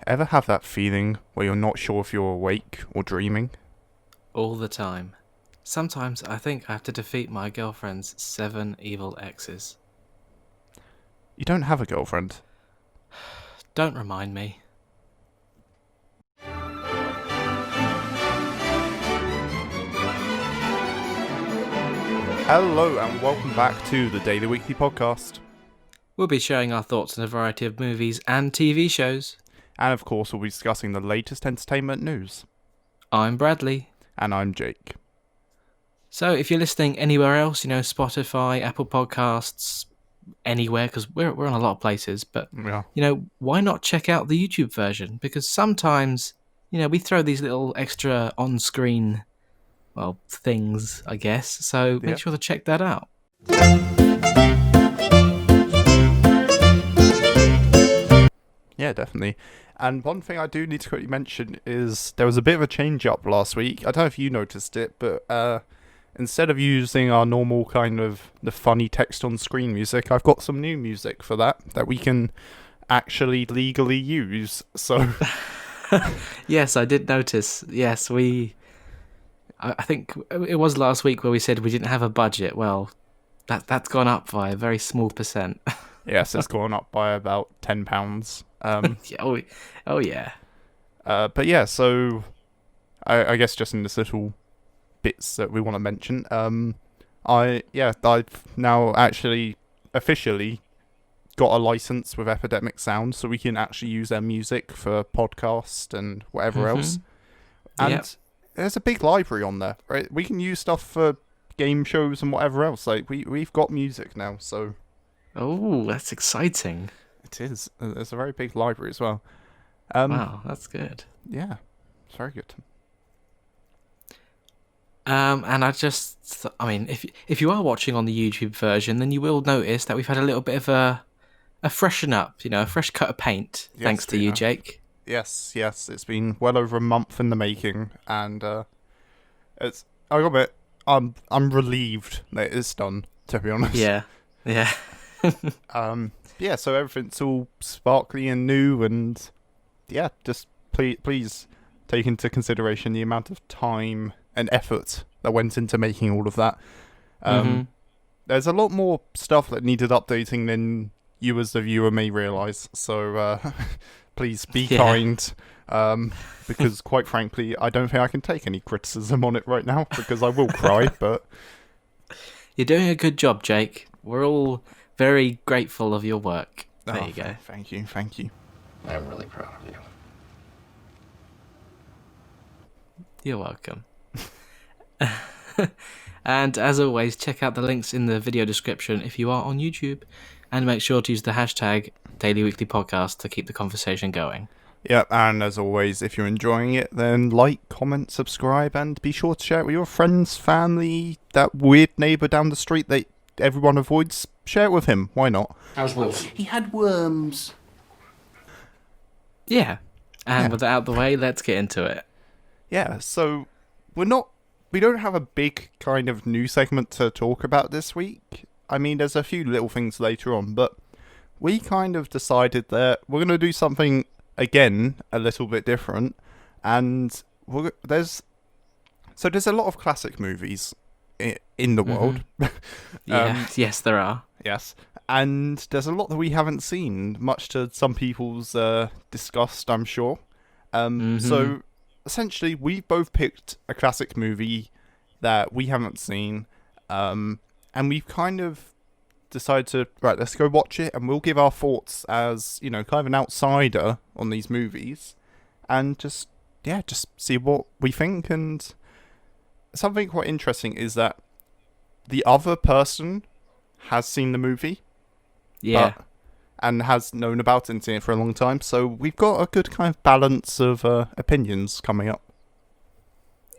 Ever have that feeling where you're not sure if you're awake or dreaming? All the time. Sometimes I think I have to defeat my girlfriend's 7 evil exes. You don't have a girlfriend. Don't remind me. Hello and welcome back to the Daily Weekly Podcast. We'll be sharing our thoughts on a variety of movies and TV shows. And of course we'll be discussing the latest entertainment news. I'm Bradley. And I'm Jake. So if you're listening anywhere else, Spotify, Apple Podcasts, anywhere, because we're on a lot of places, but, Yeah. Why not check out the YouTube version? Because sometimes, we throw these little extra on-screen, things, I guess. So make sure to check that out. Yeah, definitely. And one thing I do need to quickly mention is there was a bit of a change up last week. I don't know if you noticed it, but instead of using our normal kind of the funny text on screen music, I've got some new music for that we can actually legally use. So Yes, I did notice. Yes, I think it was last week where we said we didn't have a budget. Well, that's gone up by a very small percent. Yes, it's gone up by about £10. Yeah, oh yeah. But yeah, so I guess just in this little bits that we want to mention, I've now actually officially got a license with Epidemic Sound, so we can actually use their music for podcast and whatever else. And there's a big library on there, right? We can use stuff for game shows and whatever else. Like we've got music now, so. Oh, that's exciting. It is. There's a very big library as well. Wow, that's good. Yeah, it's very good. And if you are watching on the YouTube version, then you will notice that we've had a little bit of a freshen up, a fresh coat of paint, thanks to you, Jake. Yes, it's been well over a month in the making, and I gotta admit, I'm relieved that it's done, to be honest. Yeah. Yeah, so everything's all sparkly and new, and yeah, just please take into consideration the amount of time and effort that went into making all of that. There's a lot more stuff that needed updating than you as the viewer may realise, so please be kind, because quite frankly, I don't think I can take any criticism on it right now, because I will cry, but... You're doing a good job, Jake. We're all very grateful of your work. There you go. Thank you. I'm really proud of you. You're welcome. And as always, check out the links in the video description if you are on YouTube, and make sure to use the hashtag Daily Weekly Podcast to keep the conversation going. Yep, and as always, if you're enjoying it, then like, comment, subscribe, and be sure to share it with your friends, family, that weird neighbour down the street that everyone avoids. Share it with him. Why not? How's Wilson? He had worms. Yeah. And with that out of the way, let's get into it. Yeah, so we don't have a big kind of new segment to talk about this week. I mean, there's a few little things later on, but we kind of decided that we're going to do something, again, a little bit different. And there's a lot of classic movies in the world. Yes, there are. Yes. And there's a lot that we haven't seen, much to some people's disgust, I'm sure. So, essentially, we both picked a classic movie that we haven't seen, and we've kind of decided to, right, let's go watch it, and we'll give our thoughts as, kind of an outsider on these movies, and just see what we think. And something quite interesting is that the other person has seen the movie. Yeah. And has known about it and seen it for a long time. So we've got a good kind of balance of opinions coming up.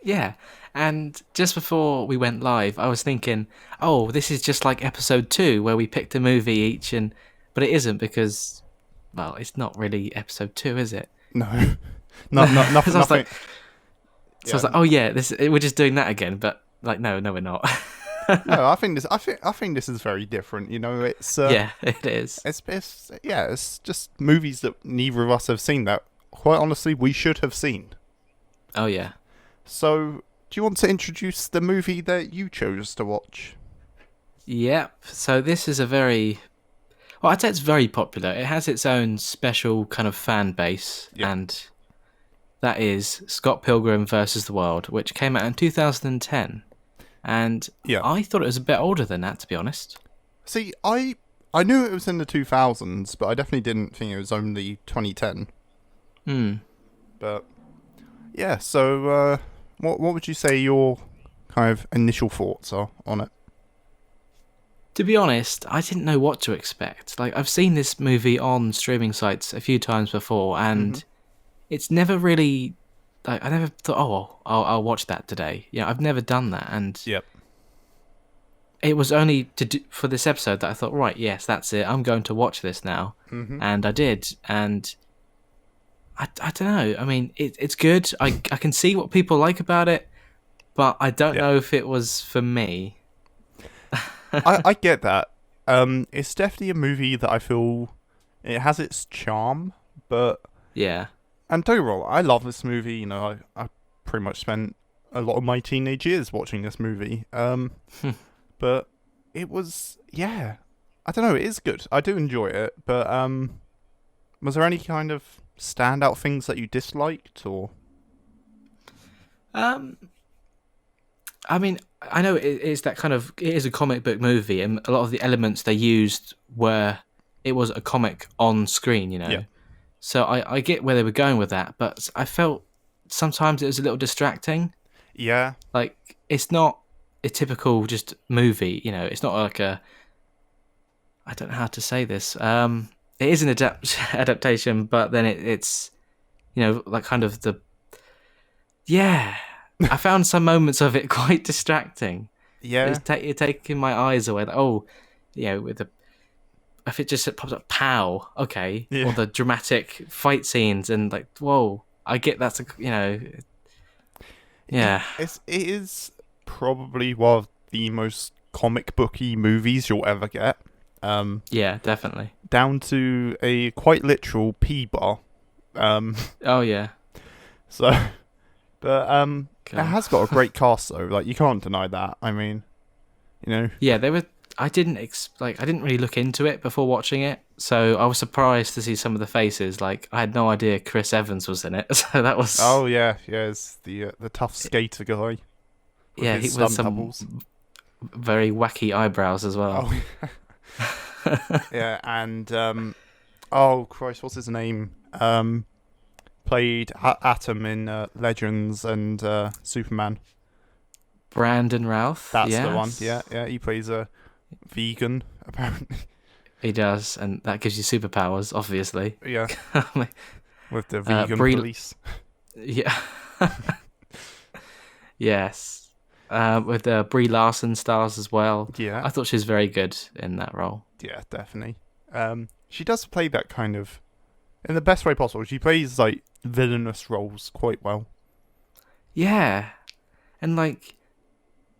Yeah. And just before we went live, I was thinking, oh, this is just like episode 2 where we picked a movie each, but it isn't because, it's not really episode 2, is it? No. Nothing. So I was like, oh yeah, we're just doing that again, but no, we're not. No, I think this is very different. It's yeah, it is. It's just movies that neither of us have seen that quite honestly, we should have seen. Oh yeah. So, do you want to introduce the movie that you chose to watch? Yep. So this is a very, well, I'd say it's very popular. It has its own special kind of fan base, Yep. and that is Scott Pilgrim versus the World, which came out in 2010. And Yeah. I thought it was a bit older than that, to be honest. See, I knew it was in the 2000s, but I definitely didn't think it was only 2010. But yeah, so what would you say your kind of initial thoughts are on it? To be honest, I didn't know what to expect. Like, I've seen this movie on streaming sites a few times before, and it's never really, like, I never thought, oh, I'll watch that today. You know, I've never done that, and Yep. it was only for this episode that I thought, right, yes, that's it. I'm going to watch this now, and I did, and I don't know. I mean, it's good. I can see what people like about it, but I don't know if it was for me. I get that. It's definitely a movie that I feel it has its charm, but Yeah. and don't get me wrong, I love this movie. You know, I pretty much spent a lot of my teenage years watching this movie. But it was, yeah, I don't know. It is good. I do enjoy it, but was there any kind of standout things that you disliked, or? I mean, I know it is that kind of, it is a comic book movie, and a lot of the elements they used were, it was a comic on screen, you know. Yeah. So I get where they were going with that, but I felt sometimes it was a little distracting. Yeah. Like, it's not a typical just movie, you know. It's not like a, I don't know how to say this. It is an adaptation, but then it's, you know, like kind of the, yeah. I found some moments of it quite distracting. Yeah. It's taking my eyes away. Like, oh, you know, with the, if it just pops up, pow, okay, Yeah. or the dramatic fight scenes, and like, whoa, I get that's a, you know, yeah, It is probably one of the most comic booky movies you'll ever get. yeah, definitely. Down to a quite literal pee bar. Oh yeah, So, but it God. has got a great cast though. Like, you can't deny that. I mean, you know. Yeah, they were. I didn't I didn't really look into it before watching it, so I was surprised to see some of the faces. Like, I had no idea Chris Evans was in it, so that was. Oh yeah, it's the tough skater guy. with yeah, his he stunt was some doubles. very wacky eyebrows as well. Oh, yeah, and oh Christ, what's his name? Played Atom in Legends and Superman. Brandon Routh. That's the one. yes. Yeah, he plays a vegan apparently. He does, and that gives you superpowers, obviously. Yeah, with the vegan Brie- police. Yeah. Yes. With Brie Larson stars as well. Yeah, I thought she was very good in that role. yeah, definitely. She does play that kind of in the best way possible. She plays like villainous roles quite well. Yeah. And like,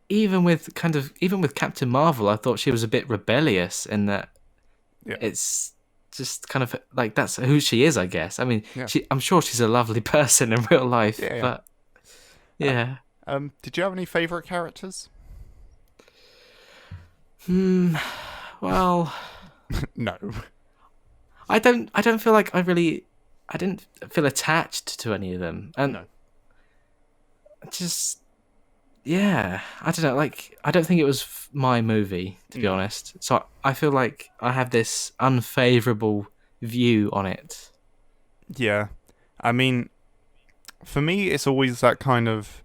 even with Captain Marvel, I thought she was a bit rebellious in that. Yeah. It's just kind of like, that's who she is, I guess. I mean, Yeah. I'm sure she's a lovely person in real life, Yeah, yeah. but yeah. Did you have any favourite characters? Well, No. I don't feel like I didn't feel attached to any of them, and No. just, yeah, I don't know. Like, I don't think it was my movie, to be No. honest. So I feel like I have this unfavorable view on it. Yeah. I mean, for me, it's always that kind of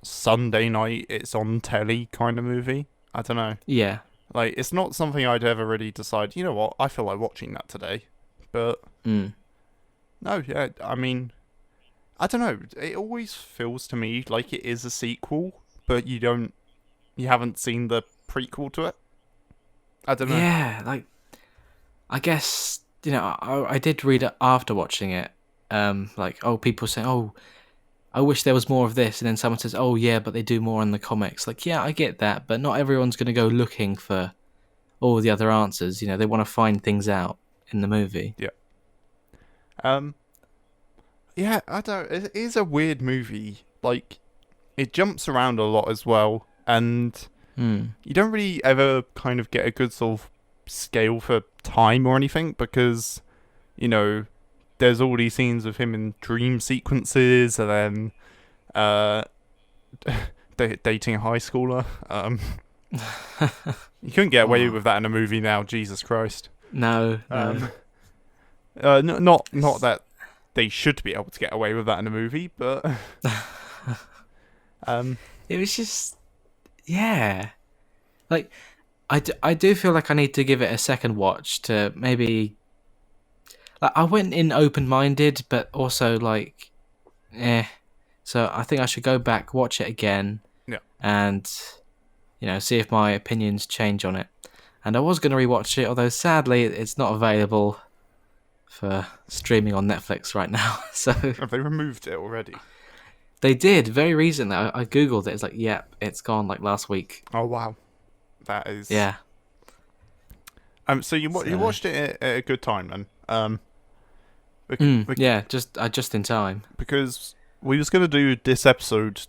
Sunday night, it's on telly kind of movie. I don't know. Yeah, Like, it's not something I'd ever really decide, you know what, I feel like watching that today. But, no, yeah, I mean, I don't know. It always feels to me like it is a sequel, but you haven't seen the prequel to it. I don't know. yeah. Like, I guess, you know, I did read it after watching it. Like, oh, people saying, oh, I wish there was more of this, and then someone says, oh yeah, but they do more in the comics. Like, yeah, I get that, but not everyone's going to go looking for all the other answers. You know, they want to find things out in the movie. Yeah, I don't. It is a weird movie. Like, it jumps around a lot as well, and you don't really ever kind of get a good sort of scale for time or anything because, you know, there's all these scenes of him in dream sequences and then dating a high schooler. You couldn't get away with that in a movie now, Jesus Christ. No. Not that they should be able to get away with that in a movie, but it was just, yeah. Like, I do feel like I need to give it a second watch to maybe. Like, I went in open-minded, but also like, So I think I should go back, watch it again, and see if my opinions change on it. And I was going to rewatch it, although sadly it's not available for streaming on Netflix right now. So have they removed it already? They did very recently. I googled it. It's like, yep, it's gone like last week. Oh wow, that is yeah. So you watched it at a good time then. Yeah, just in time. Because we was gonna do this episode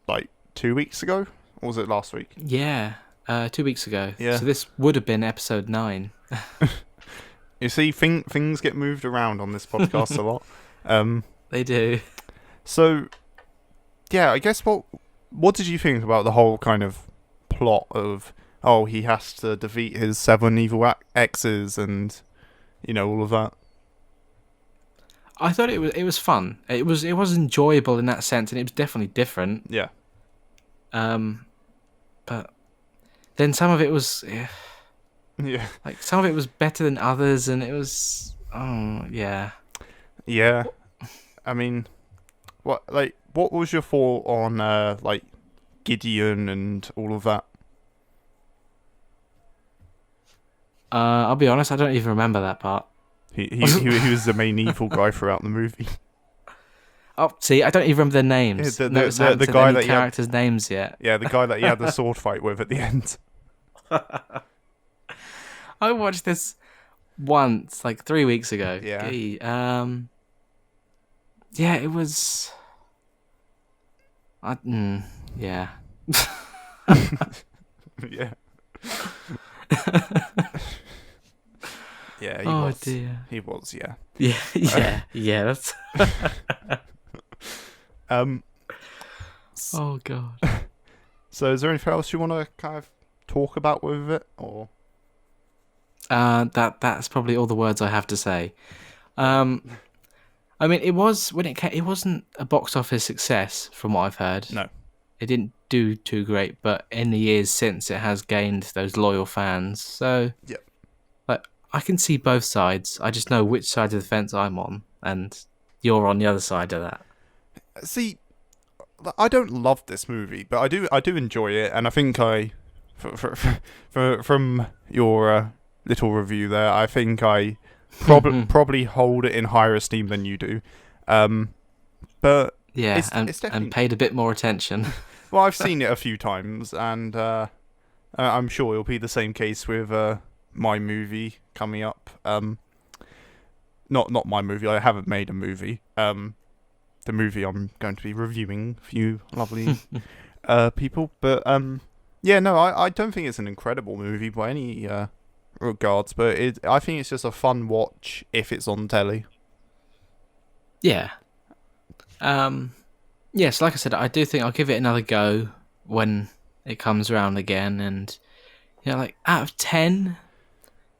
like 2 weeks ago, or was it last week? Yeah, 2 weeks ago. Yeah. So this would have been episode 9. You see, things get moved around on this podcast a lot. They do. So, yeah, I guess what did you think about the whole kind of plot of he has to defeat his 7 evil exes and all of that? I thought it was fun. It was enjoyable in that sense, and it was definitely different. Yeah. But then some of it was. Yeah. Like, some of it was better than others, and it was... Oh, yeah. Yeah. I mean, what was your thought on, Gideon and all of that? I'll be honest, I don't even remember that part. He was the main evil guy throughout the movie. Oh, see, I don't even remember their names. Yeah, the guy that characters' names yet. Yeah, the guy that he had the sword fight with at the end. I watched this once, like 3 weeks ago. Yeah. Yeah, it was. Yeah. Yeah. Yeah. He was. Dear. He was. Yeah. Yeah. Yeah. That's. Oh god. So, is there anything else you want to kind of talk about with it, or? That's probably all the words I have to say. I mean, it was it wasn't a box office success from what I've heard. No, it didn't do too great, but in the years since, it has gained those loyal fans. So, yep. Like, I can see both sides. I just know which side of the fence I'm on, and you're on the other side of that. See, I don't love this movie, but I do enjoy it, and I think from your little review there, I think I probably hold it in higher esteem than you do. But yeah, it's definitely... and paid a bit more attention. Well, I've seen it a few times, and I'm sure it'll be the same case with my movie coming up. Not my movie. I haven't made a movie. The movie I'm going to be reviewing for you lovely people. But yeah, no, I don't think it's an incredible movie by any regards, but I think it's just a fun watch if it's on telly. Yeah. Yes, like I said, I do think I'll give it another go when it comes around again, and like out of 10,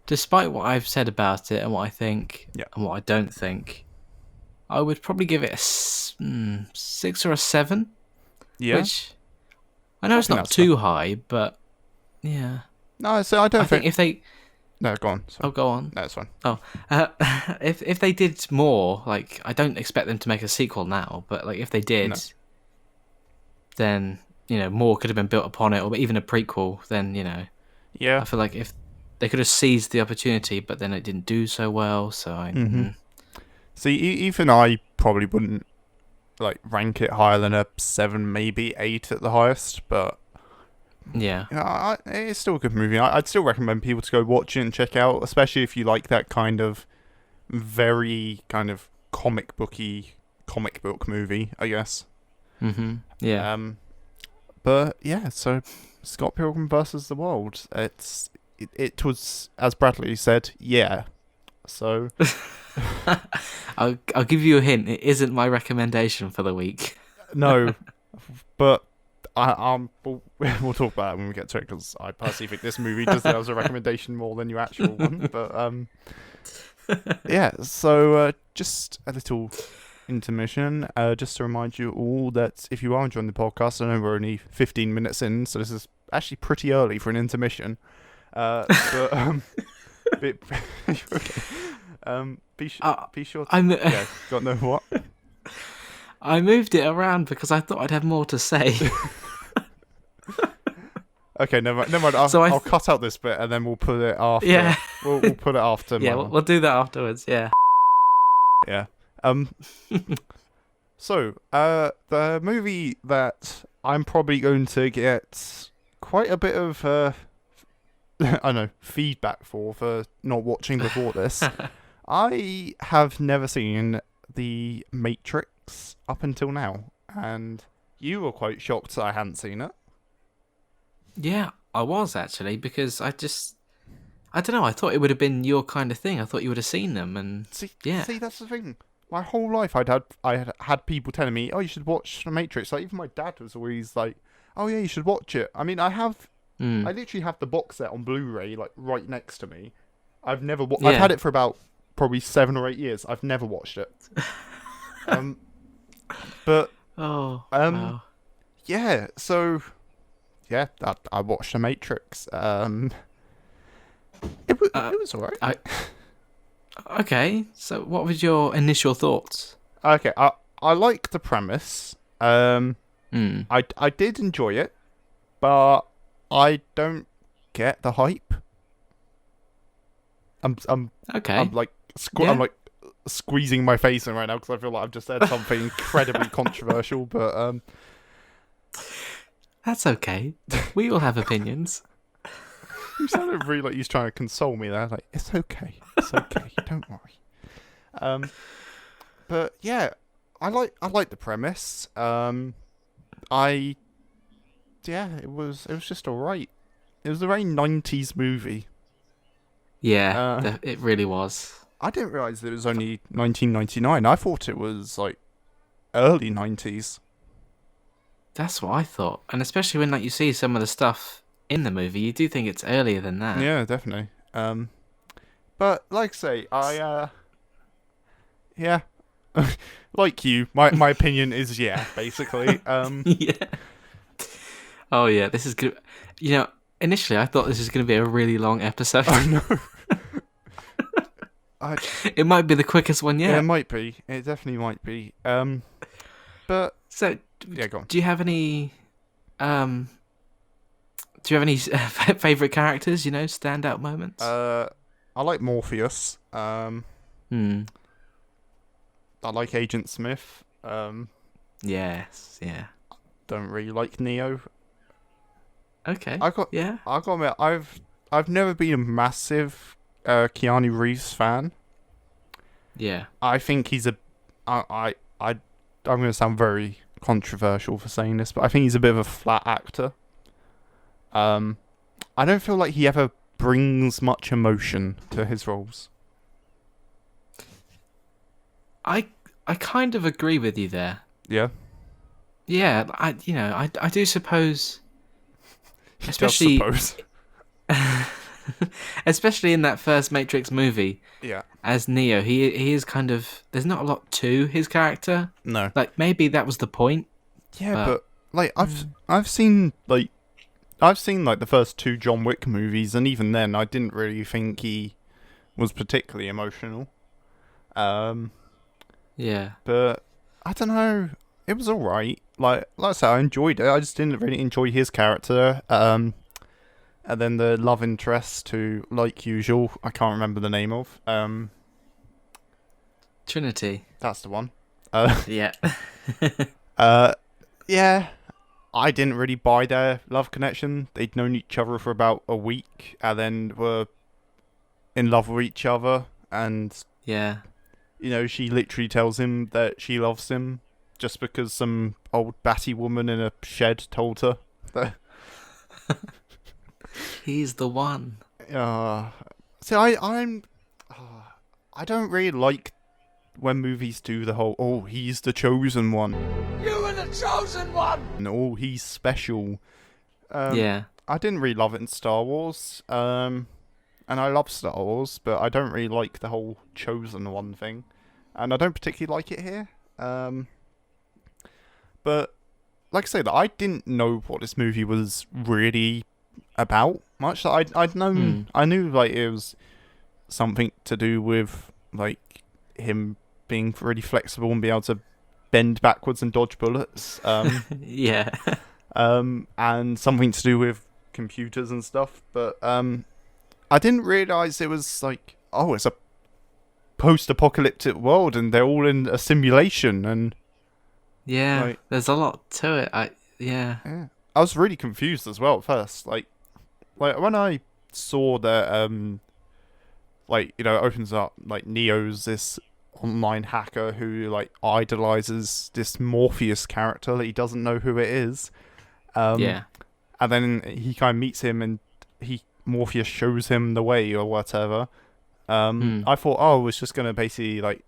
despite what I've said about it and what I think and what I don't think, I would probably give it a 6 or a 7. Yeah. Which I know it's not too high, but yeah. No, so I don't think if they... No, go on. Sorry. Oh, go on. No, it's fine. Oh, if they did more, like, I don't expect them to make a sequel now, but like if they did, then more could have been built upon it, or even a prequel. Then yeah, I feel like if they could have seized the opportunity, but then it didn't do so well. So See, even I probably wouldn't rank it higher than a 7, maybe 8 at the highest, but. Yeah, it's still a good movie. I'd still recommend people to go watch it and check out, especially if you like that kind of very kind of comic booky comic book movie, I guess. Yeah. But yeah, so Scott Pilgrim versus the World. It was, as Bradley said, yeah. So I'll give you a hint. It isn't my recommendation for the week. no, but we'll talk about it when we get to it, because I personally think this movie deserves a recommendation more than your actual one. But yeah. So just a little intermission, just to remind you all that if you are enjoying the podcast, I know we're only 15 minutes in, so this is actually pretty early for an intermission. But bit, okay. Be sure to, yeah, got no what? I moved it around because I thought I'd have more to say. Okay, never mind. I'll cut out this bit and then we'll put it after. Yeah. We'll put it after. Yeah, we'll do that afterwards. Yeah. Yeah. So, the movie that I'm probably going to get quite a bit of, I don't know, feedback for not watching before this. I have never seen The Matrix up until now, and you were quite shocked that I hadn't seen it. Yeah, I was actually, because I don't know, I thought it would have been your kind of thing. I thought you would have seen them, and See, yeah. See, that's the thing. My whole life, I had people telling me, "Oh, you should watch The Matrix." Like, even my dad was always like, "Oh yeah, you should watch it." I mean, I literally have the box set on Blu-ray like right next to me. I've never I've had it for about probably 7 or 8 years. I've never watched it. But wow. yeah. So yeah, I watched The Matrix. It was alright. Okay, so what was your initial thoughts? Okay, I like the premise. I did enjoy it, but I don't get the hype. Okay. I'm like squeezing my face in right now because I feel like I've just said something incredibly controversial. But that's okay. We all have opinions. You sounded really like you was trying to console me there. Like, it's okay, don't worry. But yeah, I like the premise. It was just alright. It was a very 90s movie. Yeah, it really was. I didn't realise it was only 1999. I thought it was like early 90s. That's what I thought, and especially when you see some of the stuff in the movie, you do think it's earlier than that. Yeah, definitely. But like I say, yeah, like you, my opinion is yeah, basically. Yeah. Oh yeah, this is good. Initially I thought this was going to be a really long episode. I know. It might be the quickest one yet. Yeah, it might be. It definitely might be. But so yeah, go on. Do you have any favorite characters? Standout moments. I like Morpheus. I like Agent Smith. Yes. Yeah. Don't really like Neo. Okay. I got to admit, I've never been a massive Keanu Reeves fan. Yeah. I think he's I'm going to sound very controversial for saying this, but I think he's a bit of a flat actor. I don't feel like he ever brings much emotion to his roles. I kind of agree with you there. Yeah. Yeah, I do suppose. He Especially, does suppose. especially in that first Matrix movie. Yeah. As Neo, he is kind of. There's not a lot to his character. No. Like maybe that was the point. Yeah, but like I've seen the first 2 John Wick movies, and even then I didn't really think he was particularly emotional. Yeah. But I don't know. It was alright. Like I said, I enjoyed it. I just didn't really enjoy his character. And then the love interest, who, like usual, I can't remember the name of. Trinity. That's the one. Yeah. Yeah. I didn't really buy their love connection. They'd known each other for about a week, and then were in love with each other, and yeah. she literally tells him that she loves him just because some old batty woman in a shed told her. He's the one. See, I don't really like when movies do the whole, oh, he's the chosen one. You were the chosen one! And, oh, he's special. Yeah. I didn't really love it in Star Wars. And I love Star Wars, but I don't really like the whole chosen one thing. And I don't particularly like it here. But, like I say, that I didn't know what this movie was really about much. I'd known, I knew, like, it was something to do with, like, him being really flexible and be able to bend backwards and dodge bullets. Yeah. And something to do with computers and stuff. But I didn't realise it was like, oh, it's a post-apocalyptic world and they're all in a simulation. And Yeah, like, there's a lot to it. Yeah. I was really confused as well at first. Like when I saw that, like, it opens up, like, Neo's this online hacker who, like, idolizes this Morpheus character that he doesn't know who it is. Yeah. And then he kind of meets him and Morpheus shows him the way or whatever. I thought, oh, it's just going to basically, like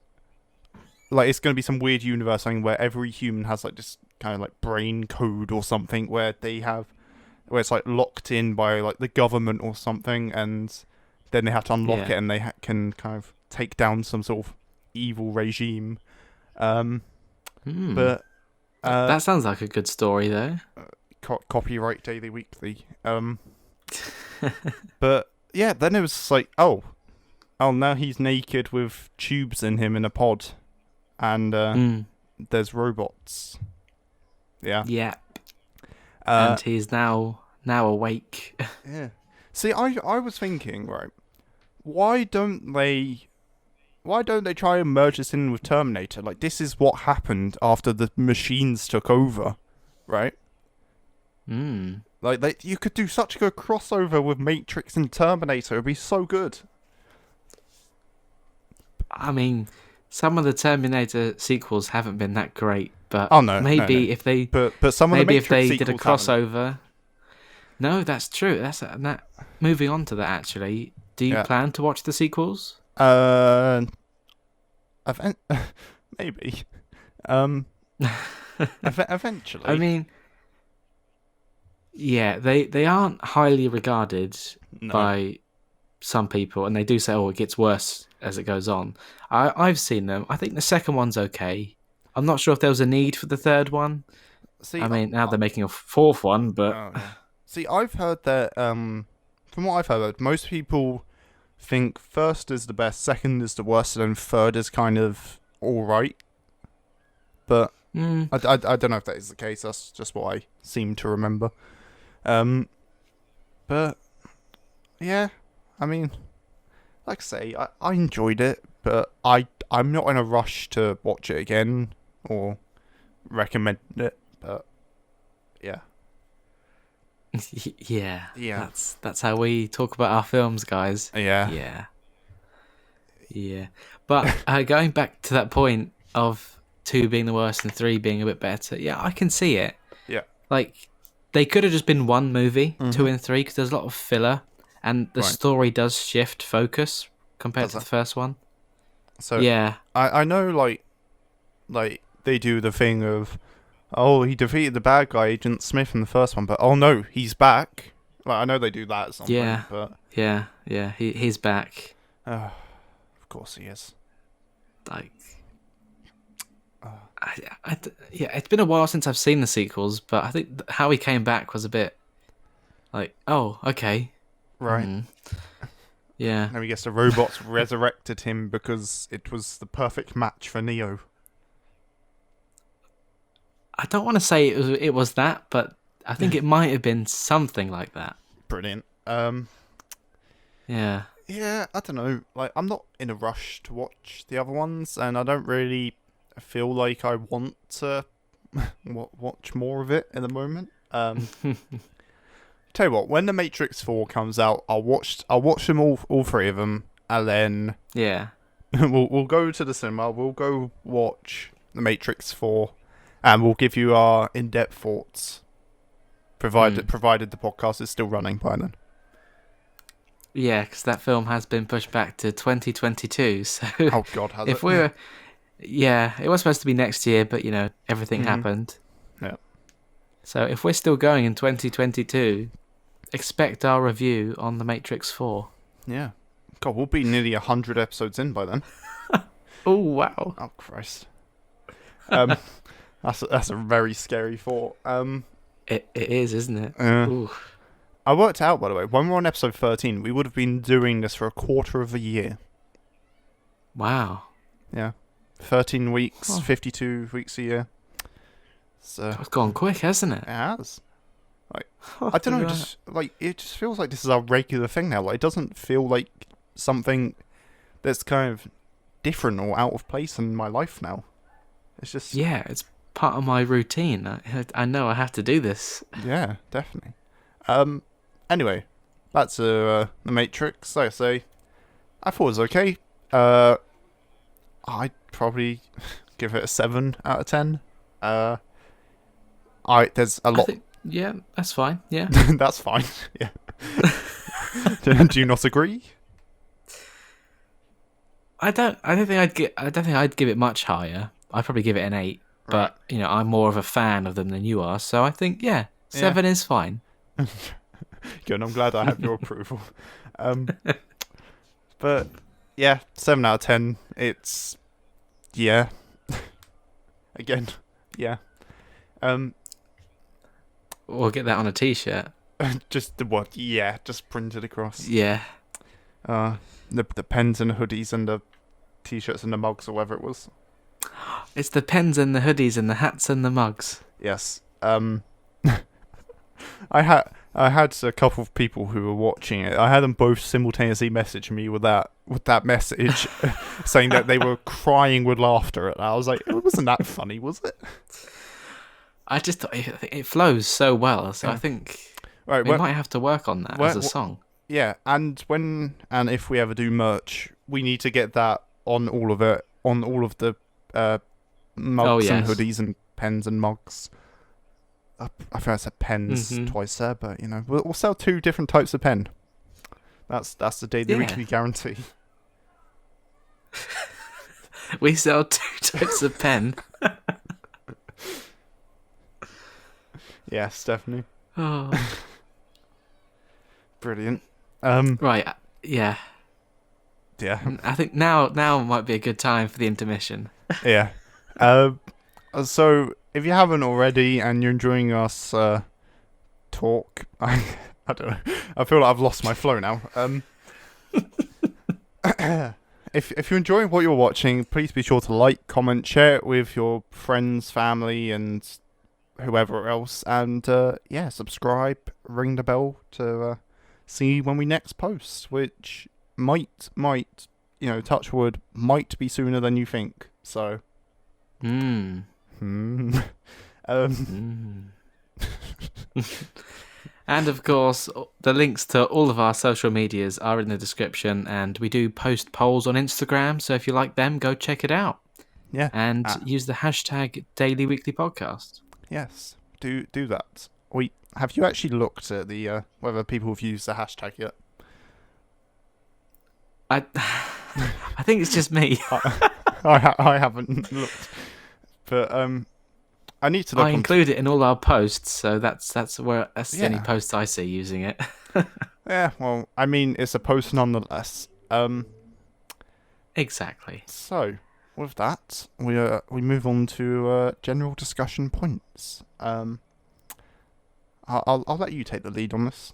it's going to be some weird universe thing where every human has, like, this kind of, like, brain code or something where it's, like, locked in by, like, the government or something, and then they have to unlock it and they can kind of take down some sort of evil regime. But that sounds like a good story, though. Copyright Daily Weekly. But yeah, then it was like, oh, now he's naked with tubes in him in a pod, and there's robots. Yeah. Yeah. And he's now awake. Yeah. See, I was thinking, right, why don't they try and merge this in with Terminator? Like, this is what happened after the machines took over, right? Like, you could do such a good crossover with Matrix and Terminator. It'd be so good. I mean, some of the Terminator sequels haven't been that great, but maybe if they but some of the Matrix if they did a sequels crossover. No, that's true. Moving on to that, actually, do you plan to watch the sequels? Maybe. Eventually. I mean, yeah, they aren't highly regarded by some people, and they do say, "Oh, it gets worse as it goes on." I've seen them. I think the second one's okay. I'm not sure if there was a need for the third one. See, I mean, now they're making a fourth one, but see, I've heard that. From what I've heard, most people think first is the best, second is the worst, and then third is kind of all right. But I don't know if that is the case. That's just what I seem to remember. But yeah, I mean, like I say, I enjoyed it, but I'm not in a rush to watch it again or recommend it. But yeah. Yeah. That's how we talk about our films, guys. Yeah. But going back to that point of 2 being the worst and 3 being a bit better, yeah, I can see it. Yeah. Like, they could have just been one movie, 2 and 3, because there's a lot of filler, and the story does shift focus compared to the first one. So yeah, I know, like they do the thing of, oh, he defeated the bad guy, Agent Smith, in the first one, but oh no, he's back. Like, I know they do that at some point, but yeah, he's back. Of course he is. Like, it's been a while since I've seen the sequels, but I think how he came back was a bit like, oh, okay, right. Yeah. Now I guess the robots resurrected him because it was the perfect match for Neo. I don't want to say it was that, but I think it might have been something like that. Brilliant. Yeah. Yeah, I don't know. Like, I'm not in a rush to watch the other ones, and I don't really feel like I want to watch more of it in the moment. Tell you what, when The Matrix 4 comes out, I'll watch them all 3 of them, and then we'll go to the cinema. We'll go watch The Matrix 4, and we'll give you our in-depth thoughts, provided the podcast is still running by then. Yeah, because that film has been pushed back to 2022. So Oh God, has if it? we're yeah, it was supposed to be next year, but everything happened. Yeah. So if we're still going in 2022, expect our review on The Matrix 4. Yeah. God, we'll be nearly 100 episodes in by then. Oh wow! Oh Christ. That's a very scary thought. It is, isn't it? I worked out, by the way, when we're on episode 13, we would have been doing this for a quarter of a year. Wow. Yeah. 13 weeks, Oh. 52 weeks a year. So It's gone quick, hasn't it? it has. I don't know, just it just feels like this is our regular thing now. Like, it doesn't feel like something that's kind of different or out of place in my life now. It's just Yeah, it's part of my routine. I know I have to do this. yeah, definitely. Anyway, back to The Matrix. Like I say, I thought it was okay. I'd probably give it a 7 out of 10. There's a lot. Yeah, that's fine. Yeah. That's fine. Yeah. Do you not agree? I don't think I'd give it much higher. I'd probably give it an 8. But I'm more of a fan of them than you are, so I think 7 is fine. Good. I'm glad I have your approval. But yeah, 7 out of 10. It's again, yeah. We'll get that on a t-shirt. Just the what? Yeah, just printed across. Yeah. The pens and hoodies and the t-shirts and the mugs or whatever it was. It's the pens and the hoodies and the hats and the mugs. Yes. I had a couple of people who were watching it. I had them both simultaneously message me with that message, saying that they were crying with laughter. And I was like, it wasn't that funny, was it? I just thought it flows so well, so I think Right, we might have to work on that as a song. Yeah, and if we ever do merch, we need to get that on all of it, on all of the mugs and hoodies and pens and mugs. I think I said pens twice there, but we'll sell 2 different types of pen. That's the daily weekly guarantee. We sell 2 types of pen. Yes, definitely. Oh. Brilliant. Right, yeah. Yeah. I think now might be a good time for the intermission. Yeah. So if you haven't already and you're enjoying us talk, I don't know. I feel like I've lost my flow now. If you're enjoying what you're watching, please be sure to like, comment, share it with your friends, family, and whoever else, and subscribe, ring the bell to see when we next post, which might touch wood, might be sooner than you think. So And of course, the links to all of our social medias are in the description, and we do post polls on Instagram, so if you like them, go check it out. Yeah. And use the hashtag Daily Weekly Podcast. Yes, do that. Have you actually looked at the whether people have used the hashtag yet? I think it's just me. I haven't looked, but I need to look. I include it in all our posts, so that's the only posts I see using it. Yeah, well, I mean, it's a post nonetheless. Exactly. So, with that, we move on to general discussion points. I'll let you take the lead on this.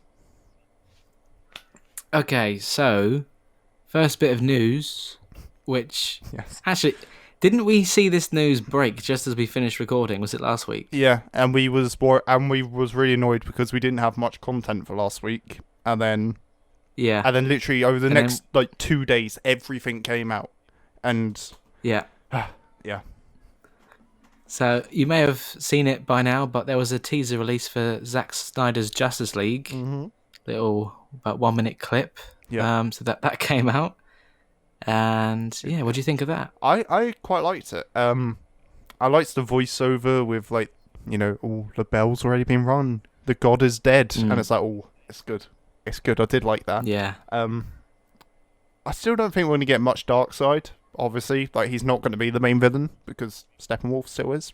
Okay, so first bit of news, which actually didn't we see this news break just as we finished recording? Was it last week? Yeah, and we was really annoyed because we didn't have much content for last week, and then literally over the next 2 days, everything came out, and yeah. So you may have seen it by now, but there was a teaser release for Zack Snyder's Justice League, little about 1 minute clip. Yeah. So that came out, And yeah, what do you think of that? I quite liked it. I liked the voiceover with like, all the bells already been rung. The god is dead, and it's like, oh, it's good. It's good. I did like that. Yeah. I still don't think we're going to get much dark side. Obviously, like he's not going to be the main villain because Steppenwolf still is.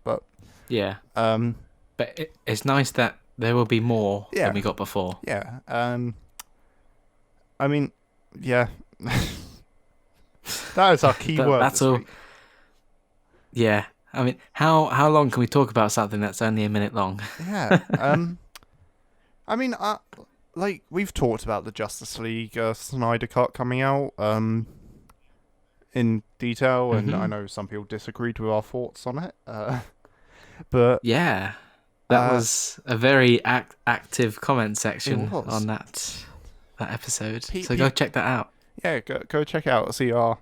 But Yeah. um, But it's nice that there will be more Yeah. than we got before. yeah. I mean, yeah. That is our key word. That's this all. week. Yeah. I mean, how long can we talk about something that's only a minute long? Yeah. I mean, like we've talked about the Justice League Snyder Cut coming out in detail, and I know some people disagreed with our thoughts on it. But Yeah. That was a very active comment section It was. on that episode. Pe- So pe- go check that out. yeah, go check it out, see our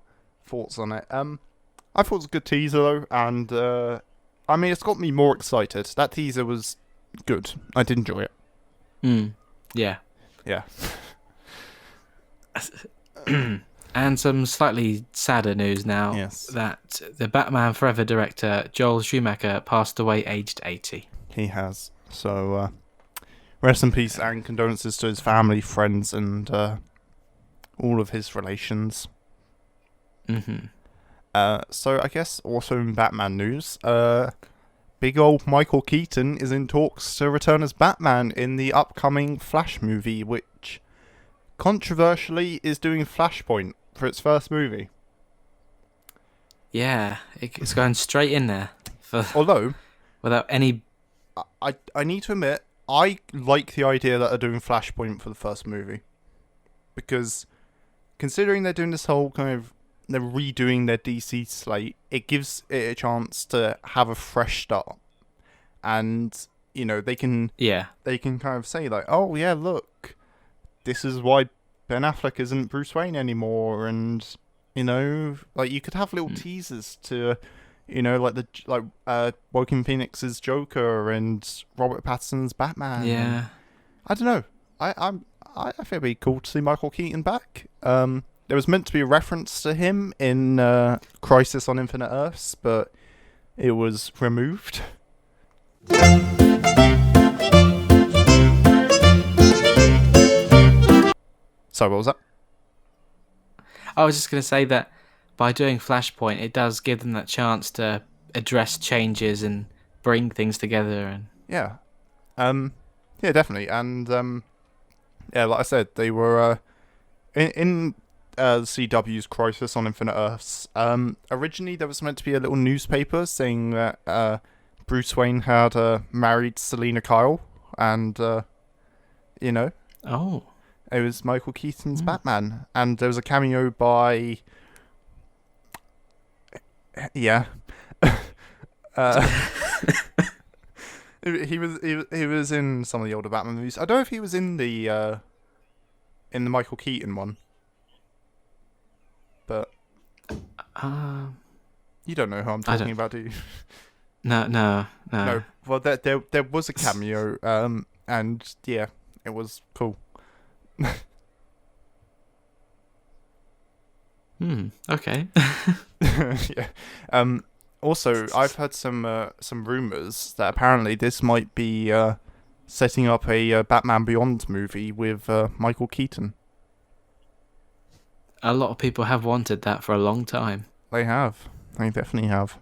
thoughts on it. I thought it was a good teaser though, and I mean, it's got me more excited. That teaser was good. I did enjoy it. Yeah. Yeah. And some slightly sadder news now. Yes. That the Batman Forever director Joel Schumacher passed away aged 80. He has. So, rest in peace and condolences to his family, friends, and all of his relations. So I guess also in Batman news, big old Michael Keaton is in talks to return as Batman in the upcoming Flash movie, which controversially is doing Flashpoint for its first movie. Yeah, it's going straight in there Although, without any. I need to admit, I like the idea that they're doing Flashpoint for the first movie. Because considering they're doing this whole they're redoing their DC slate, it gives it a chance to have a fresh start. And, they can kind of say like, oh yeah, look, this is why Ben Affleck isn't Bruce Wayne anymore, and, like you could have little teasers to, like Joaquin Phoenix's Joker and Robert Pattinson's Batman. Yeah. I don't know. I think it'd be cool to see Michael Keaton back. There was meant to be a reference to him in Crisis on Infinite Earths, but it was removed. Sorry, what was that? I was just going to say that by doing Flashpoint, it does give them that chance to address changes and bring things together. And Yeah. Yeah, definitely. And yeah, like I said, they were in CW's Crisis on Infinite Earths. Originally, there was meant to be a little newspaper saying that Bruce Wayne had married Selena Kyle, and oh, it was Michael Keaton's Batman, and there was a cameo by yeah. He was in some of the older Batman movies. I don't know if he was in the Michael Keaton one, but you don't know who I'm talking about, do you? No. No. Well, there was a cameo, and yeah, it was cool. Okay. Yeah. Also, I've heard some rumors that apparently this might be setting up a Batman Beyond movie with Michael Keaton. A lot of people have wanted that for a long time. They have. They definitely have.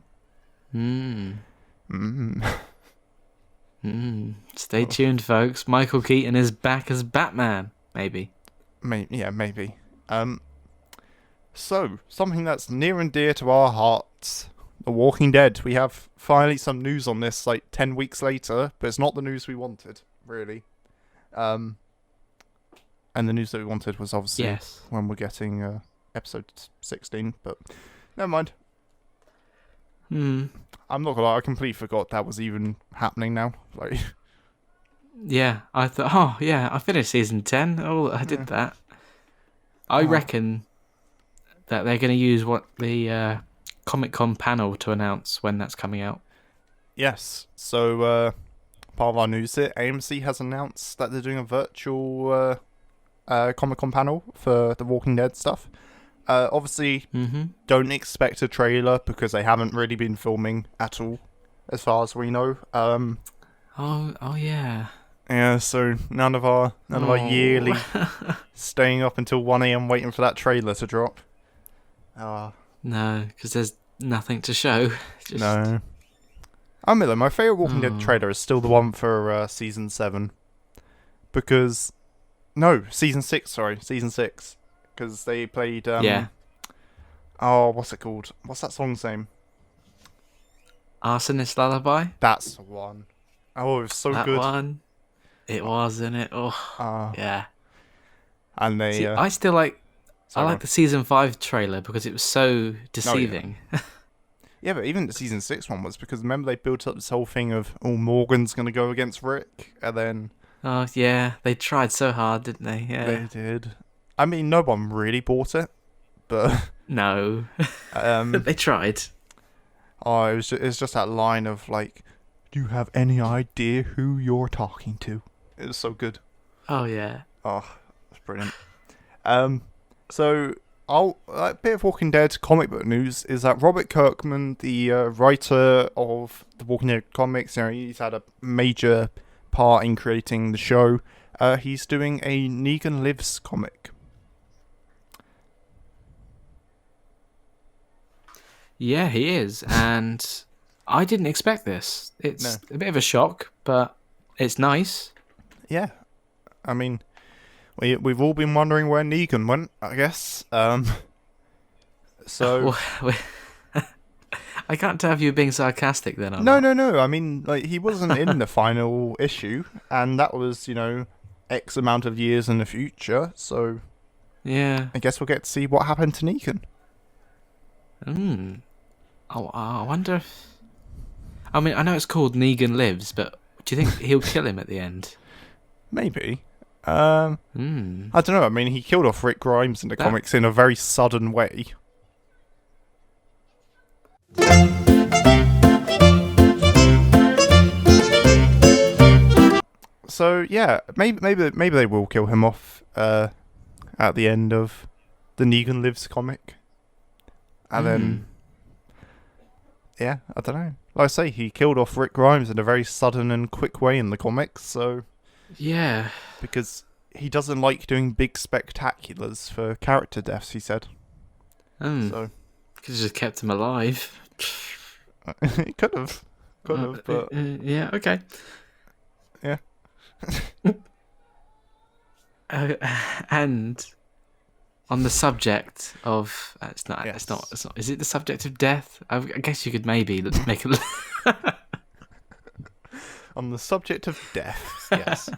Stay tuned, folks. Michael Keaton is back as Batman. Maybe. Maybe. So, something that's near and dear to our hearts. The Walking Dead. We have finally some news on this, like 10 weeks later, but it's not the news we wanted, really. And the news that we wanted was obviously when we're getting episode 16, but never mind. I'm not gonna lie, I completely forgot that was even happening now. Like, yeah, I thought, I finished season 10. Oh, I did that. I reckon that they're going to use the Comic-Con panel to announce when that's coming out. yes, so part of our news here, AMC has announced that they're doing a virtual Comic-Con panel for the Walking Dead stuff. Obviously, don't expect a trailer because they haven't really been filming at all, as far as we know. Oh yeah. Yeah, so none of our yearly staying up until 1 a.m. waiting for that trailer to drop. No, because there's nothing to show. Just... No. I mean, my favourite Walking Dead trailer is still the one for season 7. Because... No, season 6, sorry. Season 6. Because they played... yeah. Oh, what's it called? What's that song's name? Arsonist Lullaby? That's the one. Oh, it was so that good. One. It was, isn't it? Oh, yeah. And they... See, I still like... Sorry, I like the season 5 trailer because it was so deceiving. Yeah, but even the season 6 one was because remember they built up this whole thing of, Morgan's going to go against Rick, and then... Oh, yeah. They tried so hard, didn't they? Yeah. They did. I mean, no one really bought it, but... No. They tried. Oh, it was just that line of, like, do you have any idea who you're talking to? It was so good. Oh, yeah. Oh, that's brilliant. So, a bit of Walking Dead comic book news is that Robert Kirkman, the writer of the Walking Dead comics, he's had a major part in creating the show. He's doing a Negan Lives comic. Yeah, he is, and I didn't expect this. It's a bit of a shock, but it's nice. Yeah, I mean... We've all been wondering where Negan went, I guess. So I can't tell if you're being sarcastic then. Or no, not. no. I mean, like he wasn't in the final issue, and that was X amount of years in the future. So yeah, I guess we'll get to see what happened to Negan. Oh, I wonder if. I mean, I know it's called Negan Lives, but do you think he'll kill him at the end? Maybe. I don't know. I mean, he killed off Rick Grimes in the comics in a very sudden way. So yeah, maybe they will kill him off at the end of the Negan Lives comic, and then I don't know. Like I say, he killed off Rick Grimes in a very sudden and quick way in the comics, so. Yeah. Because he doesn't like doing big spectaculars for character deaths, he said. So. Could have just kept him alive. He could have, but... yeah, okay. Yeah. And on the subject of... It's not. Is it the subject of death? I guess you could maybe make it... On the subject of death, yes.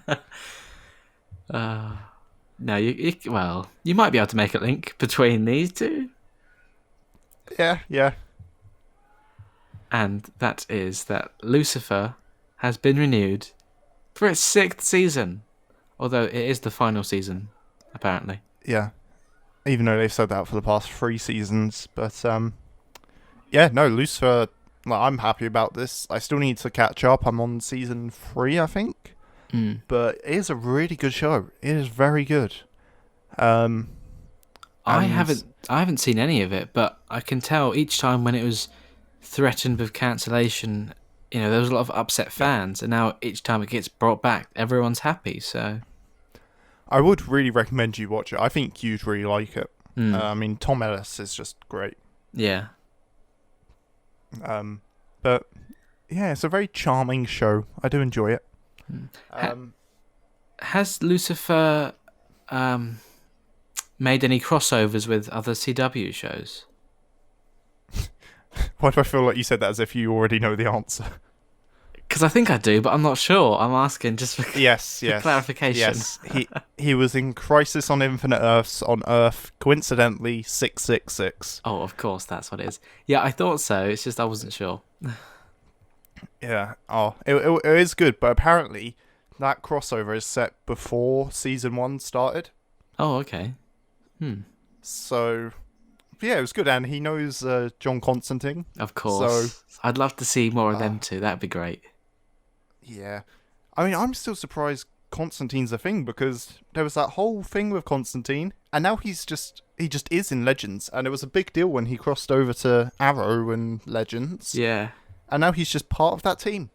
No, you might be able to make a link between these two. Yeah. And that is that Lucifer has been renewed for its 6th season. Although it is the final season, apparently. Yeah. Even though they've said that for the past 3 seasons. But, Lucifer... Like, I'm happy about this. I still need to catch up. I'm on season 3, I think. But it is a really good show. It is very good. I haven't seen any of it, but I can tell each time when it was threatened with cancellation, there was a lot of upset fans, and now each time it gets brought back, everyone's happy. So I would really recommend you watch it. I think you'd really like it. I mean, Tom Ellis is just great. Yeah. But yeah, it's a very charming show. I do enjoy it. Has Lucifer made any crossovers with other CW shows? Why do I feel like you said that as if you already know the answer? Because I think I do, but I'm not sure. I'm asking just for yes, clarification. Yes, he was in Crisis on Infinite Earths on Earth, coincidentally 666. Oh, of course, that's what it is. Yeah, I thought so. It's just I wasn't sure. Yeah. Oh, it is good, but apparently that crossover is set before season 1 started. Oh, okay. So, yeah, it was good, and he knows John Constantine. Of course. So, I'd love to see more of them too. That'd be great. Yeah. I mean, I'm still surprised Constantine's a thing, because there was that whole thing with Constantine, and now he just is in Legends, and it was a big deal when he crossed over to Arrow and Legends, Yeah. and now he's just part of that team,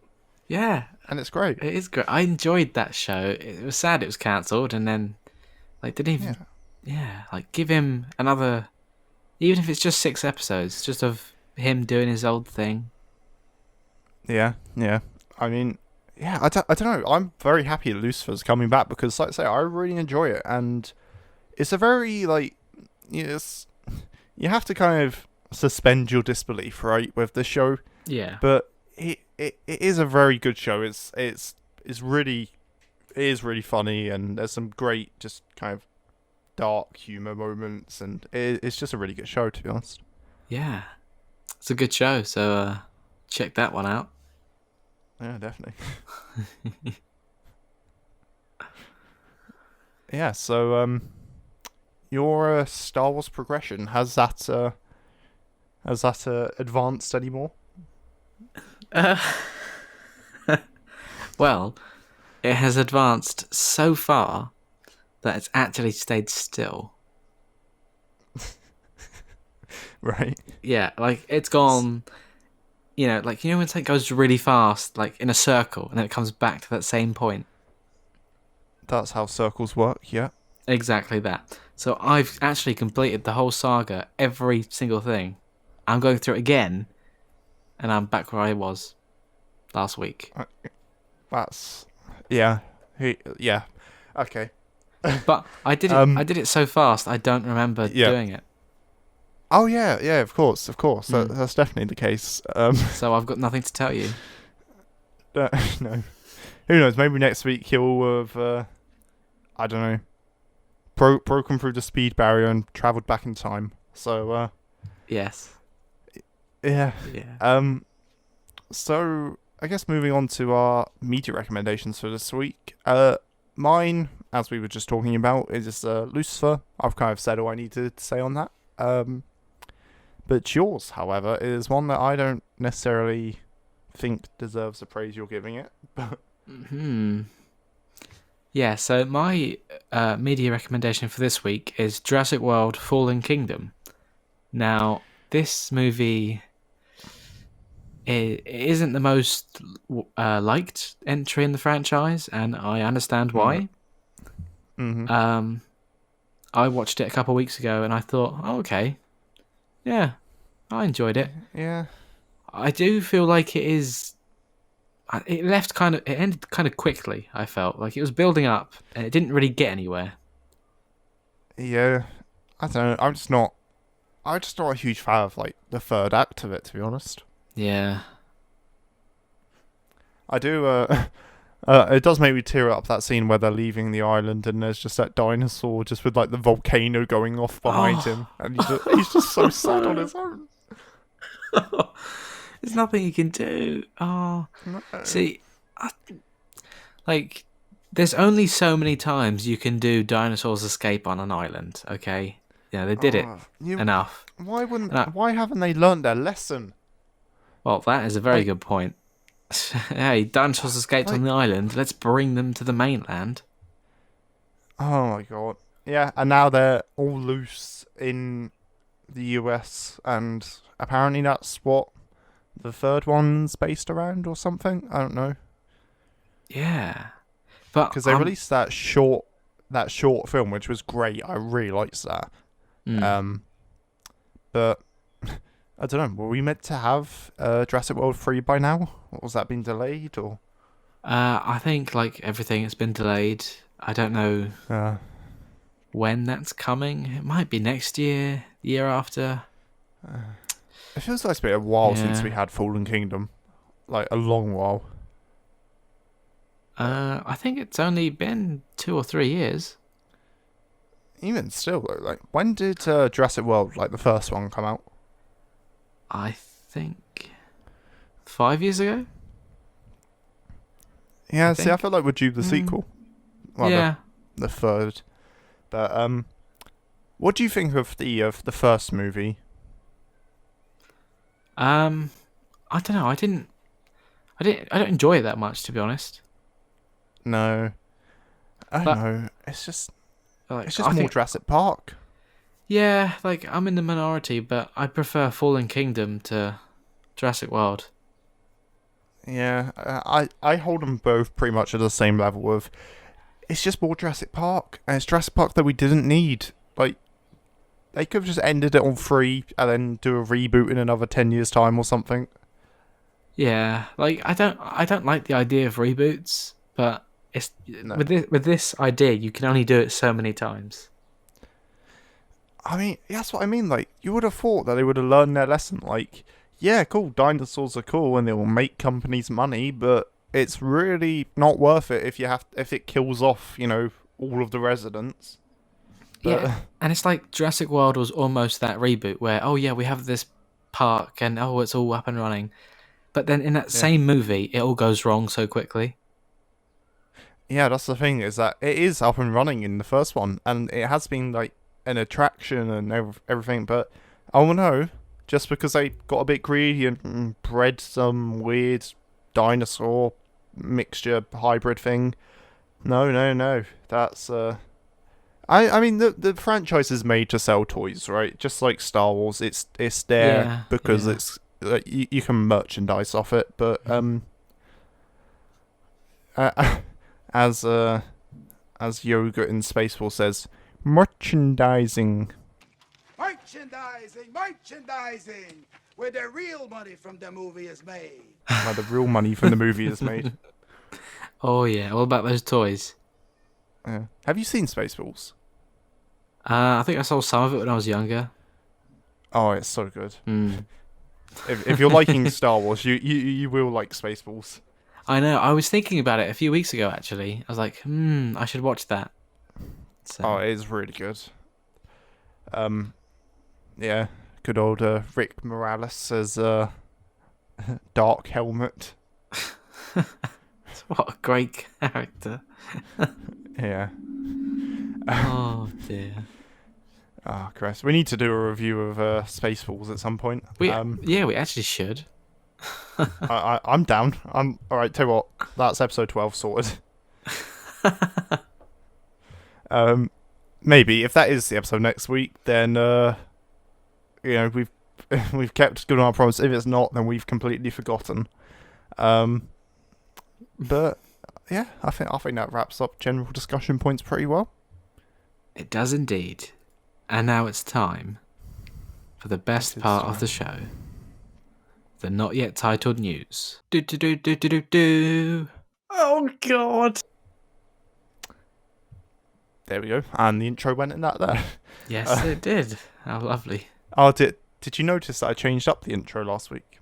Yeah. and it's great. It is great. I enjoyed that show. It was sad it was cancelled, and then like didn't even like give him another, even if it's just 6 episodes, just of him doing his old thing. Yeah. I mean, yeah, I don't know. I'm very happy that Lucifer's coming back, because, like I say, I really enjoy it, and it's a very, like, yes, you have to kind of suspend your disbelief, right, with the show. Yeah. But it is a very good show. It is really funny, and there's some great, just kind of dark humor moments, and it's just a really good show, to be honest. Yeah. It's a good show, so check that one out. Yeah, definitely. Yeah, so your Star Wars progression, has that advanced anymore? Well, it has advanced so far that it's actually stayed still. Right. Yeah, like it's gone. Like when something goes really fast, like in a circle, and then it comes back to that same point. That's how circles work, yeah. Exactly that. So I've actually completed the whole saga, every single thing. I'm going through it again, and I'm back where I was last week. That's... Yeah. Yeah. Okay. But I did it. I did it so fast. I don't remember doing it. Oh yeah, of course. That's definitely the case. So I've got nothing to tell you. No. Who knows? Maybe next week he'll have, I don't know, broken through the speed barrier and travelled back in time. So, yes. Yeah. Yeah. So I guess moving on to our media recommendations for this week. Mine, as we were just talking about, is Lucifer. I've kind of said all I needed to say on that. But yours, however, is one that I don't necessarily think deserves the praise you're giving it. Yeah, so my media recommendation for this week is Jurassic World Fallen Kingdom. Now, this movie it isn't the most liked entry in the franchise, and I understand why. Mm-hmm. I watched it a couple of weeks ago, and I thought, oh, okay, yeah, I enjoyed it. Yeah. I do feel like it ended kind of quickly. I felt like it was building up, and it didn't really get anywhere. Yeah. I don't know. I'm just not a huge fan of, like, the third act of it, to be honest. Yeah. I do, it does make me tear up, that scene where they're leaving the island and there's just that dinosaur just with, like, the volcano going off behind him. And he's just so sad on his own. There's nothing you can do. Oh. No. See, there's only so many times you can do dinosaurs escape on an island, okay? Yeah, they did it enough. Why haven't they learned their lesson? Well, that is a very good point. Hey, dinosaurs escaped on the island. Let's bring them to the mainland. Oh my god. Yeah, and now they're all loose in the US, and apparently that's what the third one's based around or something. I don't know. Yeah. But because they released that short film, which was great. I really liked that. But I don't know. Were we meant to have Jurassic World 3 by now? Or was that been delayed? Or I think like everything has been delayed. I don't know when that's coming. It might be next year, the year after. It feels like it's been a while since we had Fallen Kingdom, like a long while. I think it's only been 2 or 3 years. Even still, though, like, when did Jurassic World, like the first one, come out? I think 5 years ago. Yeah, I feel like we're due the sequel. Well, the third. But what do you think of the first movie? I don't know. I don't enjoy it that much, to be honest. No, I But- don't know. It's just Like, it's just I more think, Jurassic Park. yeah, like I'm in the minority, but I prefer Fallen Kingdom to Jurassic World. Yeah, I hold them both pretty much at the same level of. It's just more Jurassic Park, and it's Jurassic Park that we didn't need. Like, they could have just ended it on 3 and then do a reboot in another 10 years' time or something. Yeah, like I don't like the idea of reboots, but it's No. with this idea you can only do it so many times. I mean, that's what I mean. Like, you would have thought that they would have learned their lesson. Like, yeah, cool, dinosaurs are cool and they will make companies money, but it's really not worth it if it kills off, all of the residents. But, Yeah, and it's like Jurassic World was almost that reboot where, oh yeah, we have this park and oh it's all up and running, but then in that same movie it all goes wrong so quickly. yeah, that's the thing, is that it is up and running in the first one, and it has been like an attraction and everything, but oh no, just because they got a bit greedy and bred some weird dinosaur mixture hybrid thing. No. That's I mean the franchise is made to sell toys, right? Just like Star Wars, it's there because it's you can merchandise off it, but as Yoga in Spaceball says, merchandising. Merchandising! Where the real money from the movie is made. Where the real money from the movie is made. Oh yeah, all about those toys. Yeah. Have you seen Spaceballs? I think I saw some of it when I was younger. Oh, it's so good. Mm. If you're liking Star Wars, you will like Spaceballs. I know. I was thinking about it a few weeks ago. Actually, I was like, I should watch that. So. Oh, it is really good. Yeah, good old Rick Morales as Dark Helmet. What a great character. Yeah. Oh dear. Oh, Christ. We need to do a review of Spaceballs at some point. We actually should. I'm down. I'm alright, tell you what, that's episode 12 sorted. Maybe if that is the episode next week, then we've kept good on our promise. If it's not, then we've completely forgotten. But yeah, I think that wraps up general discussion points pretty well. It does indeed. And now it's time for the best part of the show. The not yet titled news. Do. Oh god. There we go. And the intro went in that there. Yes, it did. How lovely. Oh, did you notice that I changed up the intro last week?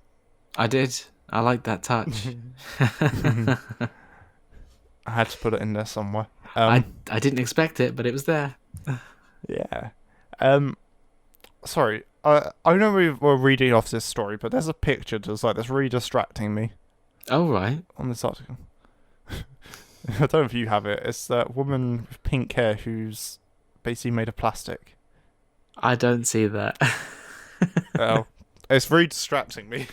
I did. I like that touch. I had to put it in there somewhere. I didn't expect it, but it was there. Yeah. Sorry. I know we were reading off this story, but there's a picture that's really distracting me Oh, right. on this article. I don't know if you have it. It's that woman with pink hair who's basically made of plastic. I don't see that. Oh, it's very distracting me.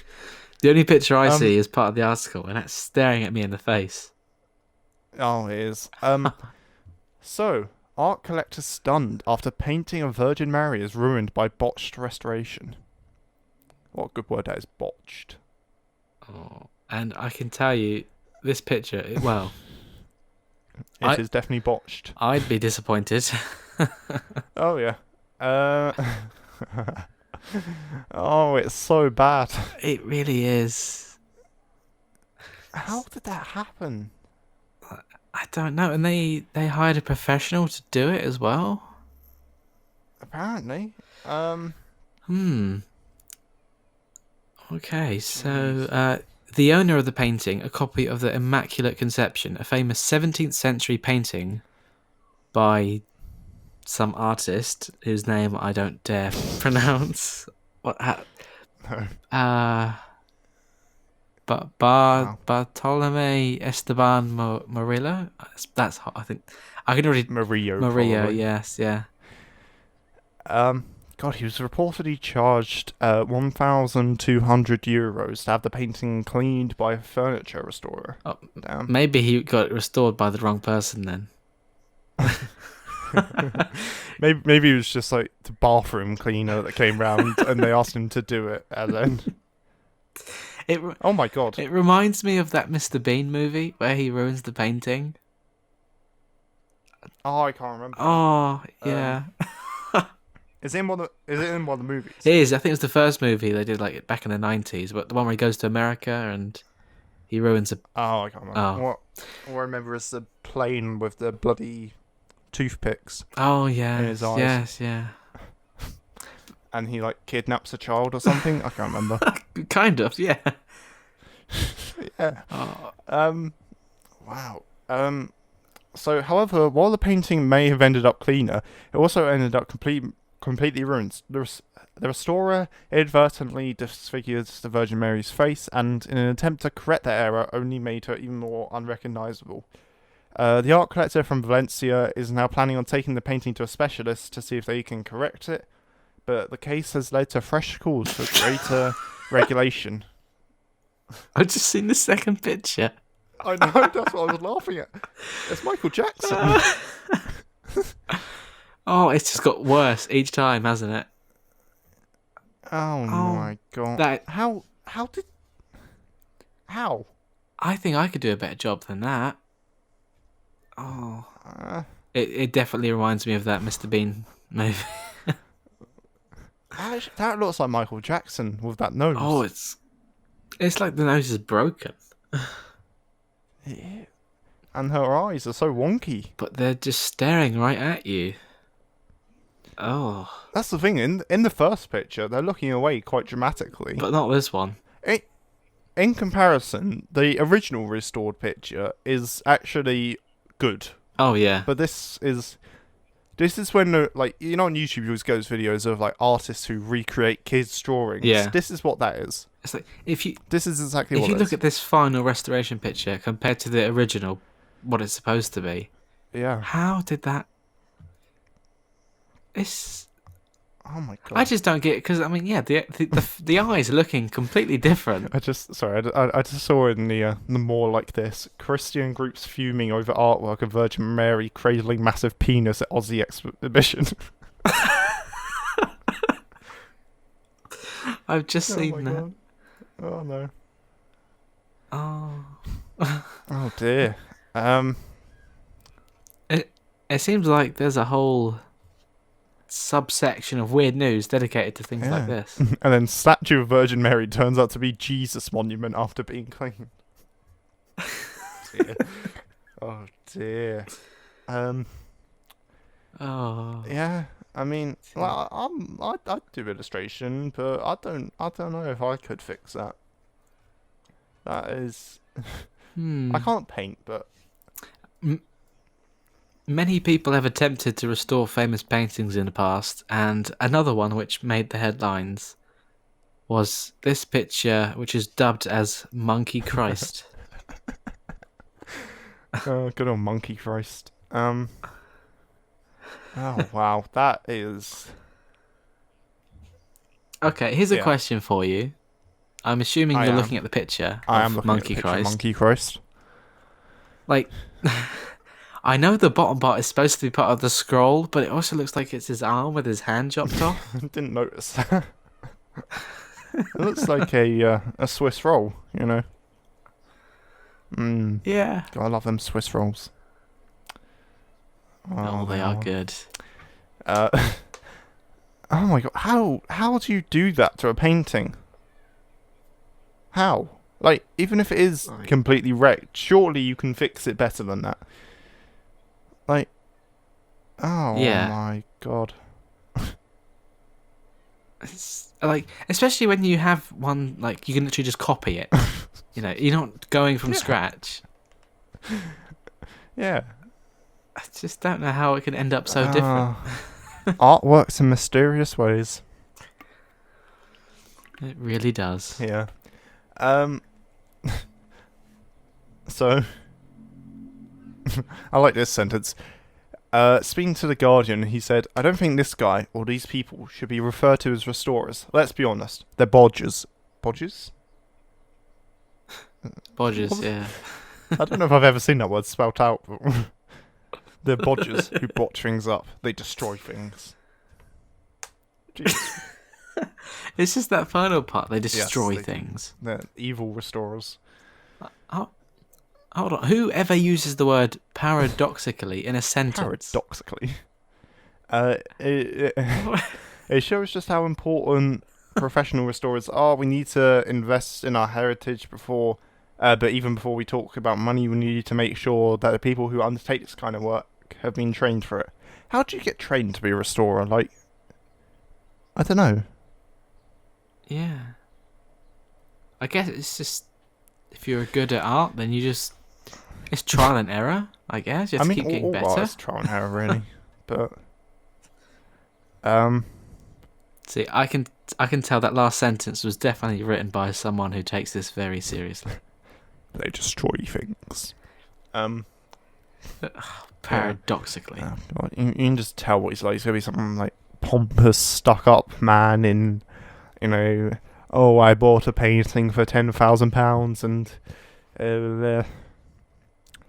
The only picture I see is part of the article, and that's staring at me in the face. Oh, it is. So, art collector stunned after painting of Virgin Mary is ruined by botched restoration. What a good word that is, botched. Oh, and I can tell you, this picture, it is definitely botched. I'd be disappointed. Oh, yeah. Oh, it's so bad. It really is. How did that happen? I don't know, and they hired a professional to do it as well. Apparently. Okay, so the owner of the painting, a copy of the Immaculate Conception, a famous 17th century painting by some artist whose name I don't dare pronounce. What? Bartolome Esteban Murillo. That's I think I can already Murillo. Murillo. Yes, yeah. God, he was reportedly charged 1,200 euros to have the painting cleaned by a furniture restorer. Oh, Damn. maybe he got it restored by the wrong person then. Maybe it was just like the bathroom cleaner that came round and they asked him to do it, and then oh my god, It reminds me of that Mr. Bean movie where he ruins the painting. oh I can't remember. Oh, yeah. Is it in one of the movies? It is. I think it was the first movie they did like back in the 90s, but the one where he goes to America and he ruins a... Oh, I can't remember. Oh. What I remember is the plane with the bloody toothpicks, Oh, yeah. In his eyes. Yes, yeah. and he like kidnaps a child or something. I can't remember. Kind of, yeah. Yeah. Oh. Wow. So, however, while the painting may have ended up cleaner, it also ended up completely ruined. The restorer inadvertently disfigured the Virgin Mary's face, and in an attempt to correct that error, only made her even more unrecognisable. The art collector from Valencia is now planning on taking the painting to a specialist to see if they can correct it, but the case has led to fresh calls for greater regulation. I've just seen the second picture. I know, that's what I was laughing at. It's Michael Jackson. Oh, it's just got worse each time, hasn't it? Oh my god. That... How? I think I could do a better job than that. Oh. It definitely reminds me of that Mr. Bean movie. That looks like Michael Jackson with that nose. Oh, it's like the nose is broken. Yeah. And her eyes are so wonky. But they're just staring right at you. Oh. That's the thing, in the first picture, they're looking away quite dramatically. But not this one. In comparison, the original restored picture is actually good. Oh, yeah. But this is when, like, you know on YouTube you always get those videos of, like, artists who recreate kids' drawings. Yeah. This is what that is. It's like, This is exactly if what you it look is. at this final restoration picture compared to the original, what it's supposed to be, Yeah. how did that... It's... Oh my god. I just don't get it, because, I mean, yeah, the eyes are looking completely different. I just saw in the more like this Christian groups fuming over artwork of Virgin Mary cradling massive penis at Aussie exhibition. I've just seen my that. God. Oh no. Oh. Oh dear. It seems like there's a whole subsection of weird news dedicated to things like this. And then statue of Virgin Mary turns out to be Jesus monument after being cleaned. Dear. Oh dear. Oh. Yeah. I mean, well, I'd do illustration, but I don't know if I could fix that. That is, I can't paint, but many people have attempted to restore famous paintings in the past, and another one which made the headlines was this picture, which is dubbed as Monkey Christ. good old Monkey Christ. Oh wow, that is. Okay, here's a question for you. I'm assuming you're looking at the picture I am of looking Monkey at the picture Christ. of Monkey Christ. Like, I know the bottom part is supposed to be part of the scroll, but it also looks like it's his arm with his hand chopped off. Didn't notice. It looks like a Swiss roll, you know. Yeah. God, I love them Swiss rolls. Oh, they are good. Oh my god, how do you do that to a painting? How? Like, even if it is completely wrecked, surely you can fix it better than that. Like, oh my god. It's like, especially when you have one, like, you can literally just copy it. You know, you're not going from scratch. Yeah. I just don't know how it can end up so different. Art works in mysterious ways. It really does. Yeah. So, I like this sentence. Speaking to The Guardian, he said, I don't think this guy, or these people, should be referred to as restorers. Let's be honest. They're bodgers. Bodgers? Bodgers, yeah. I don't know if I've ever seen that word spelt out. They're bodgers who botch things up. They destroy things. Jesus. It's just that final part. They Yes, destroy they do. things. They're evil restorers. Hold on. Who ever uses the word paradoxically in a sentence? Paradoxically. It shows just how important professional restorers are. We need to invest in our heritage before, but even before we talk about money, we need to make sure that the people who undertake this kind of work have been trained for it. How do you get trained to be a restorer? Like, I don't know. Yeah. I guess it's just, if you're good at art, then you just, it's trial and error, I guess. You have to keep getting all better. art is trial and error, really. But, See, I can tell that last sentence was definitely written by someone who takes this very seriously. they destroy things. Paradoxically. God, you can just tell what he's like. He's gonna be some like pompous, stuck-up man in, oh, I bought a painting for £10,000 and,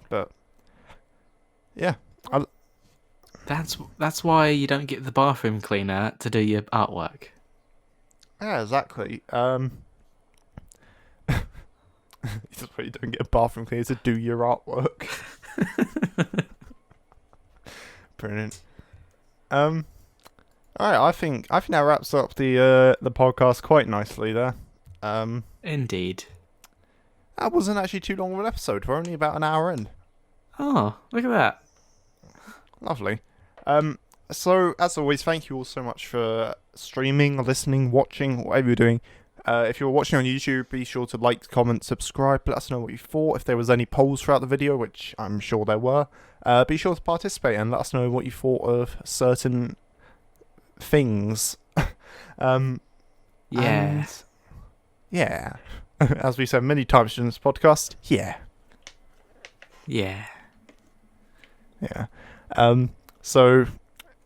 but yeah, That's why you don't get the bathroom cleaner to do your artwork. yeah, exactly. That's why you don't get a bathroom cleaner to do your artwork. Brilliant. All right, I think that wraps up the podcast quite nicely there. Indeed. That wasn't actually too long of an episode. We're only about an hour in. Oh, look at that. Lovely. So as always, thank you all so much for streaming, listening, watching, whatever you're doing. If you're watching on YouTube, be sure to like, comment, subscribe. Let us know what you thought. If there was any polls throughout the video, which I'm sure there were, be sure to participate and let us know what you thought of certain things. Yeah. And yeah. As we said many times in this podcast, yeah. Yeah. Yeah. So,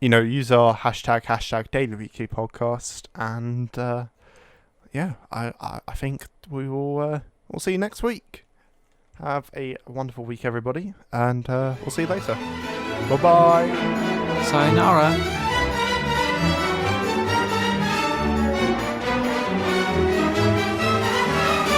use our hashtag #DailyWeeklyPodcast, and yeah, I think we'll see you next week. Have a wonderful week, everybody, and we'll see you later. Bye bye. Sayonara.